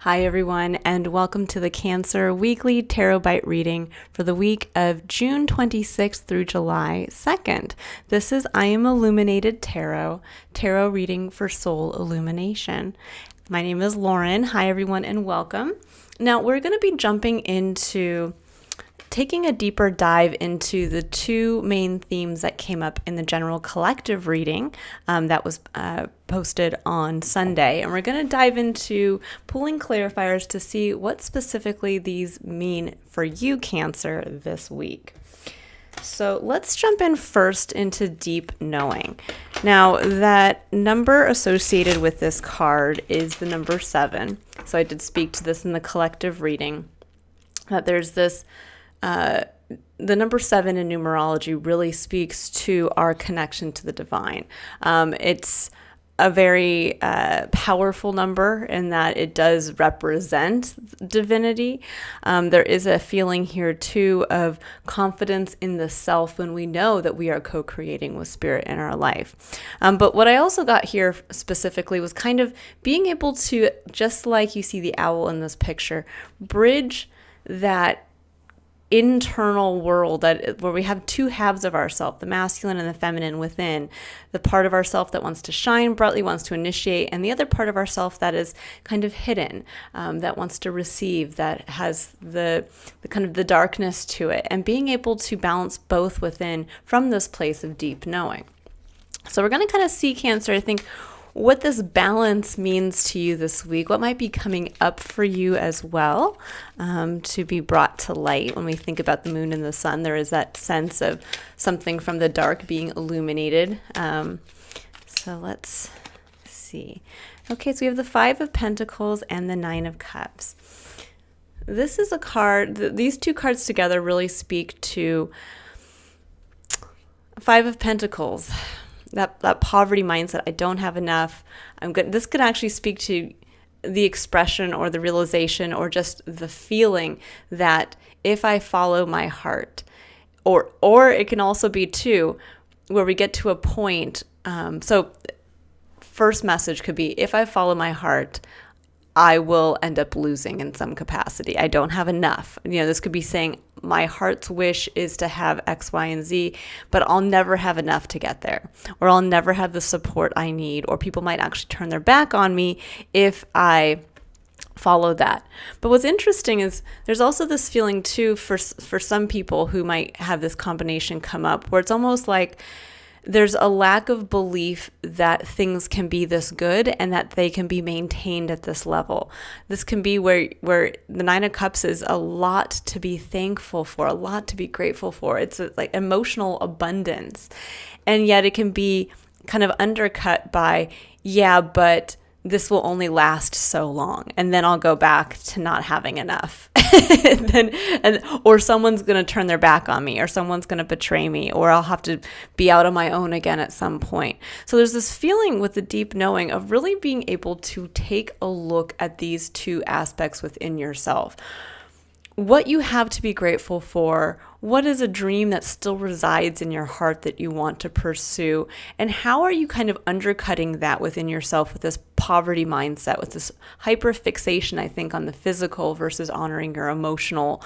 Hi everyone, and welcome to the Cancer Weekly Tarot Bite reading for the week of June 26th through July 2nd. This is I Am Illuminated Tarot reading for soul illumination. My name is Lauren. Hi everyone and welcome. Now we're going to be jumping into taking a deeper dive into the two main themes that came up in the general collective reading that was posted on Sunday. And we're going to dive into pulling clarifiers to see what specifically these mean for you, Cancer, this week. So let's jump in first into deep knowing. Now, that number associated with this card is the number 7. So I did speak to this in the collective reading, that there's this the number 7 in numerology really speaks to our connection to the divine. It's a very powerful number in that it does represent divinity. There is a feeling here too of confidence in the self when we know that we are co-creating with spirit in our life. But what I also got here specifically was kind of being able to, just like you see the owl in this picture, bridge that internal world where we have two halves of ourself, the masculine and the feminine within, the part of ourself that wants to shine brightly, wants to initiate, and the other part of ourself that is kind of hidden, that wants to receive, that has the kind of the darkness to it, and being able to balance both within from this place of deep knowing. So we're going to kind of see, Cancer, I think, what this balance means to you this week, what might be coming up for you as well, to be brought to light. When we think about the moon and the sun, there is that sense of something from the dark being illuminated. So let's see. Okay, so we have the 5 of Pentacles and the 9 of Cups. This is a card, these two cards together really speak to 5 of Pentacles. That poverty mindset, I don't have enough. I'm good. This could actually speak to the expression or the realization or just the feeling that if I follow my heart, or it can also be too, where we get to a point. So first message could be, if I follow my heart, I will end up losing in some capacity. I don't have enough. This could be saying my heart's wish is to have X, Y, and Z, but I'll never have enough to get there, or I'll never have the support I need, or people might actually turn their back on me if I follow that. But what's interesting is there's also this feeling too for some people who might have this combination come up where it's almost like there's a lack of belief that things can be this good and that they can be maintained at this level. This can be where the 9 of Cups is a lot to be thankful for, a lot to be grateful for. It's like emotional abundance. And yet it can be kind of undercut by, yeah, but this will only last so long, and then I'll go back to not having enough. Or someone's going to turn their back on me, or someone's going to betray me, or I'll have to be out on my own again at some point. So there's this feeling with the deep knowing of really being able to take a look at these two aspects within yourself. What you have to be grateful for, what is a dream that still resides in your heart that you want to pursue, and how are you kind of undercutting that within yourself with this poverty mindset, with this hyper fixation, I think, on the physical versus honoring your emotional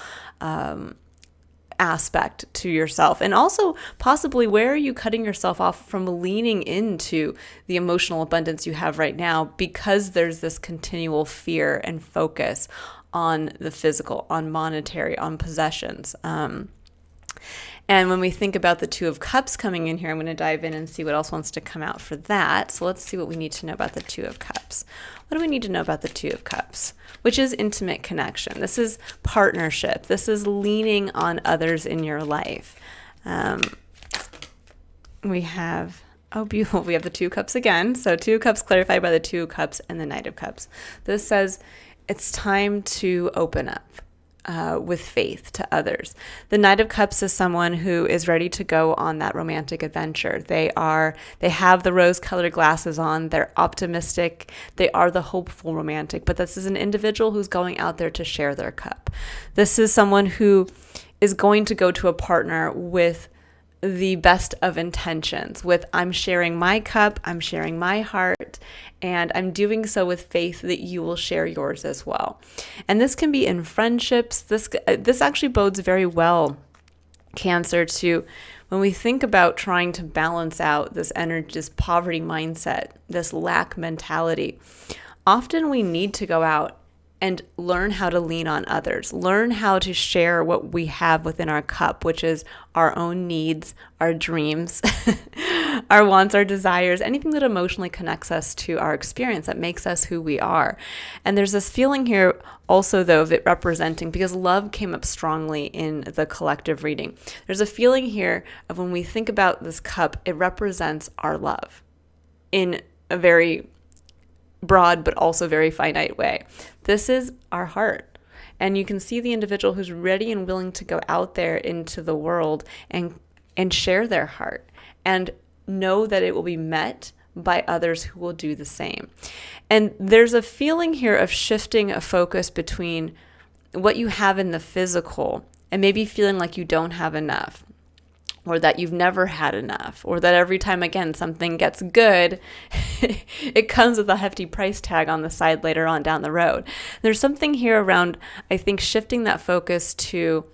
aspect to yourself. And also possibly, where are you cutting yourself off from leaning into the emotional abundance you have right now because there's this continual fear and focus on the physical, on monetary, on possessions. And when we think about the 2 of Cups coming in here, I'm going to dive in and see what else wants to come out for that. So let's see what we need to know about the 2 of Cups. What do we need to know about the 2 of Cups? Which is intimate connection. This is partnership. This is leaning on others in your life. We have, oh, beautiful. We have the 2 of Cups again. So 2 of Cups clarified by the 2 of Cups and the Knight of Cups. This says it's time to open up with faith to others. The Knight of Cups is someone who is ready to go on that romantic adventure. They have the rose-colored glasses on. They're optimistic. They are the hopeful romantic. But this is an individual who's going out there to share their cup. This is someone who is going to go to a partner with the best of intentions, with I'm sharing my cup, I'm sharing my heart, heart, and I'm doing so with faith that you will share yours as well. And this can be in friendships. This actually bodes very well, Cancer, to when we think about trying to balance out this energy, this poverty mindset, this lack mentality. Often we need to go out and learn how to lean on others, learn how to share what we have within our cup, which is our own needs, our dreams, our wants, our desires, anything that emotionally connects us to our experience that makes us who we are. And there's this feeling here also, though, of it representing, because love came up strongly in the collective reading. There's a feeling here of when we think about this cup, it represents our love in a very broad but also very finite way. This is our heart. And you can see the individual who's ready and willing to go out there into the world and share their heart and know that it will be met by others who will do the same. And there's a feeling here of shifting a focus between what you have in the physical and maybe feeling like you don't have enough, or that you've never had enough, or that every time, again, something gets good, it comes with a hefty price tag on the side later on down the road. There's something here around, I think, shifting that focus to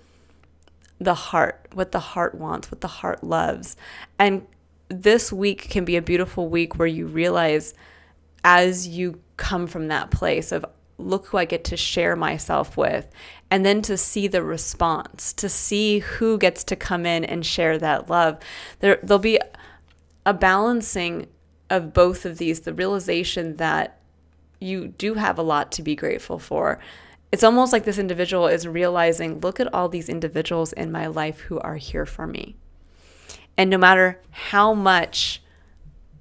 the heart, what the heart wants, what the heart loves. And this week can be a beautiful week where you realize, as you come from that place of, look who I get to share myself with, and then to see the response, to see who gets to come in and share that love. There'll be a balancing of both of these, the realization that you do have a lot to be grateful for. It's almost like this individual is realizing, look at all these individuals in my life who are here for me. And no matter how much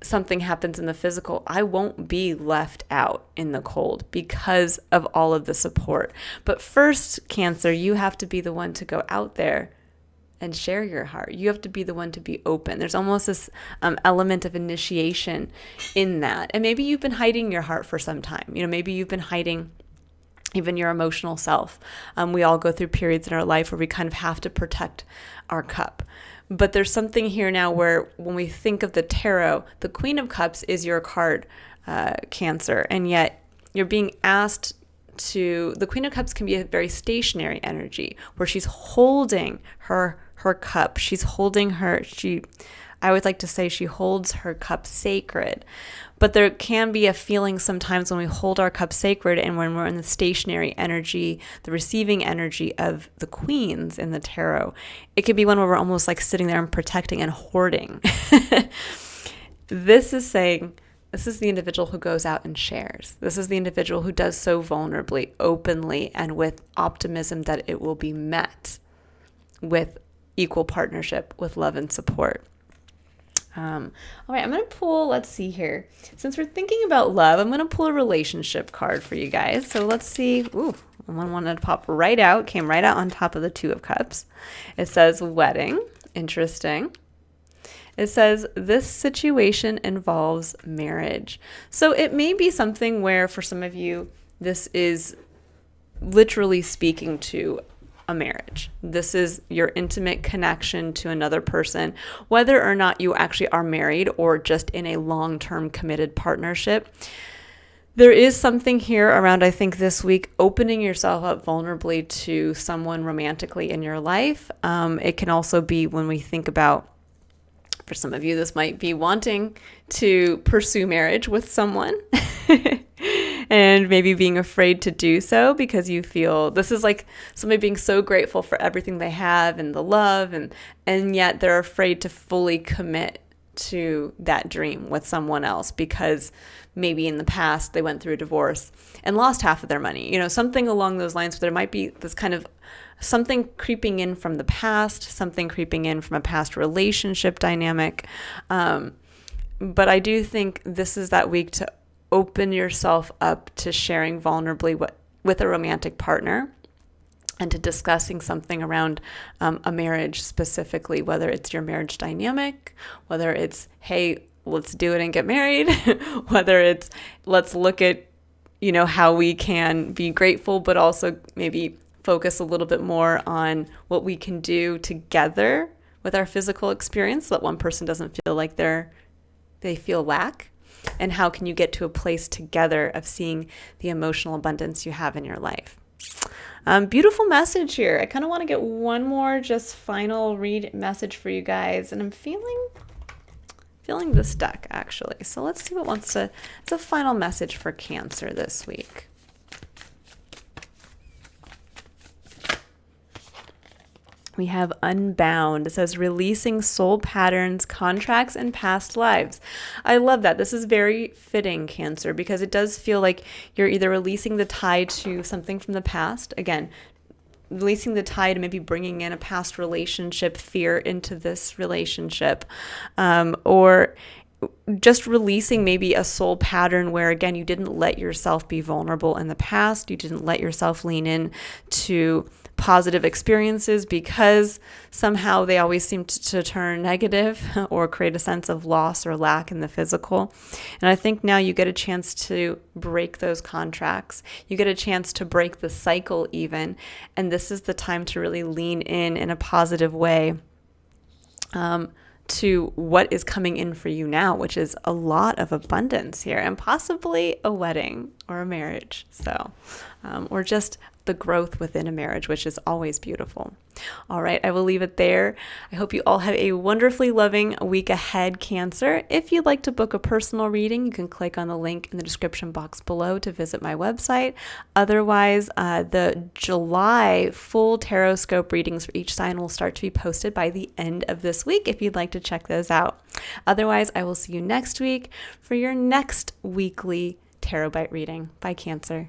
something happens in the physical, I won't be left out in the cold because of all of the support. But first, Cancer, you have to be the one to go out there and share your heart. You have to be the one to be open. There's almost this element of initiation in that. And maybe you've been hiding your heart for some time. Maybe you've been hiding even your emotional self. We all go through periods in our life where we kind of have to protect our cup. But there's something here now where when we think of the tarot, the Queen of Cups is your card, Cancer. And yet you're being asked to, the Queen of Cups can be a very stationary energy where she's holding her cup. She's holding I always like to say she holds her cup sacred. But there can be a feeling sometimes when we hold our cup sacred and when we're in the stationary energy, the receiving energy of the queens in the tarot, it could be one where we're almost like sitting there and protecting and hoarding. This is saying, this is the individual who goes out and shares. This is the individual who does so vulnerably, openly, and with optimism that it will be met with equal partnership, with love and support. All right, I'm going to pull, let's see here. Since we're thinking about love, I'm going to pull a relationship card for you guys. So let's see. Ooh, one wanted to pop right out, came right out on top of the Two of Cups. It says wedding. Interesting. It says this situation involves marriage. So it may be something where for some of you, this is literally speaking to a marriage. This is your intimate connection to another person, whether or not you actually are married or just in a long-term committed partnership. There is something here around, I think this week, opening yourself up vulnerably to someone romantically in your life. It can also be when we think about, for some of you, this might be wanting to pursue marriage with someone and maybe being afraid to do so because you feel this is like somebody being so grateful for everything they have and the love, and yet they're afraid to fully commit to that dream with someone else because maybe in the past they went through a divorce and lost half of their money. Something along those lines where there might be this kind of something creeping in from the past, something creeping in from a past relationship dynamic. But I do think this is that week to open yourself up to sharing vulnerably with a romantic partner and to discussing something around a marriage specifically, whether it's your marriage dynamic, whether it's, hey, let's do it and get married, whether it's let's look at, how we can be grateful, but also maybe focus a little bit more on what we can do together with our physical experience so that one person doesn't feel like they feel lack. And how can you get to a place together of seeing the emotional abundance you have in your life? Beautiful message here. I kind of want to get one more just final read message for you guys. And I'm feeling this deck actually. So let's see what wants to, it's a final message for Cancer this week. We have Unbound. It says releasing soul patterns, contracts, and past lives. I love that. This is very fitting, Cancer, because it does feel like you're either releasing the tie to something from the past. Again, releasing the tie to maybe bringing in a past relationship, fear into this relationship, or just releasing maybe a soul pattern where, again, you didn't let yourself be vulnerable in the past. You didn't let yourself lean in to positive experiences because somehow they always seem to turn negative or create a sense of loss or lack in the physical. And I think now you get a chance to break those contracts. You get a chance to break the cycle even. And this is the time to really lean in a positive way to what is coming in for you now, which is a lot of abundance here and possibly a wedding or a marriage. So, or just the growth within a marriage, which is always beautiful. All right, I will leave it there. I hope you all have a wonderfully loving week ahead, Cancer. If you'd like to book a personal reading, you can click on the link in the description box below to visit my website. Otherwise, the July full tarot scope readings for each sign will start to be posted by the end of this week if you'd like to check those out. Otherwise, I will see you next week for your next weekly Tarot Bite reading. Bye, Cancer.